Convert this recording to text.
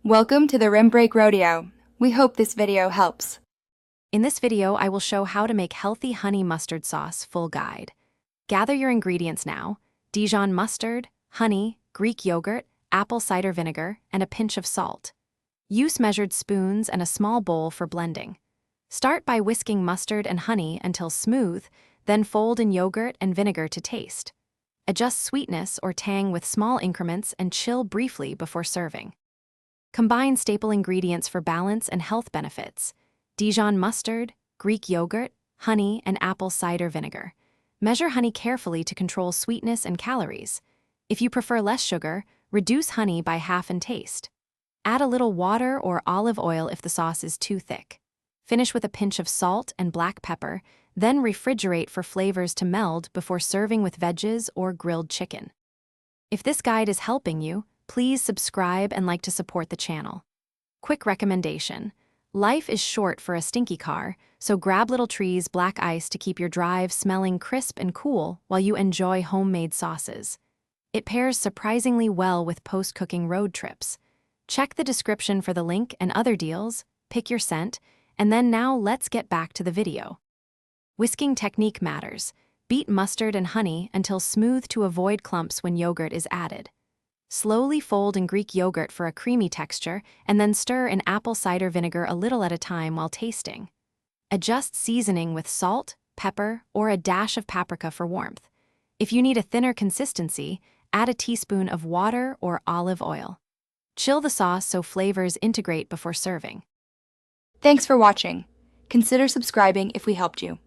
Welcome to the Rim Break Rodeo. We hope this video helps. In this video, I will show how to make healthy honey mustard sauce full guide. Gather your ingredients now: Dijon mustard, honey, Greek yogurt, apple cider vinegar, and a pinch of salt. Use measured spoons and a small bowl for blending. Start by whisking mustard and honey until smooth, then fold in yogurt and vinegar to taste. Adjust sweetness or tang with small increments and chill briefly before serving. Combine staple ingredients for balance and health benefits: Dijon mustard, Greek yogurt, honey, and apple cider vinegar. Measure honey carefully to control sweetness and calories. If you prefer less sugar, reduce honey by half in taste. Add a little water or olive oil if the sauce is too thick. Finish with a pinch of salt and black pepper, then refrigerate for flavors to meld before serving with veggies or grilled chicken. If this guide is helping you, please subscribe and like to support the channel. Quick recommendation: life is short for a stinky car, so grab Little Tree's black ice to keep your drive smelling crisp and cool while you enjoy homemade sauces. It pairs surprisingly well with post-cooking road trips. Check the description for the link and other deals, pick your scent, and then now let's get back to the video. Whisking technique matters. Beat mustard and honey until smooth to avoid clumps when yogurt is added. Slowly fold in Greek yogurt for a creamy texture, and then stir in apple cider vinegar a little at a time while tasting. Adjust seasoning with salt, pepper, or a dash of paprika for warmth. If you need a thinner consistency, add a teaspoon of water or olive oil. Chill the sauce so flavors integrate before serving. Thanks for watching. Consider subscribing if we helped you.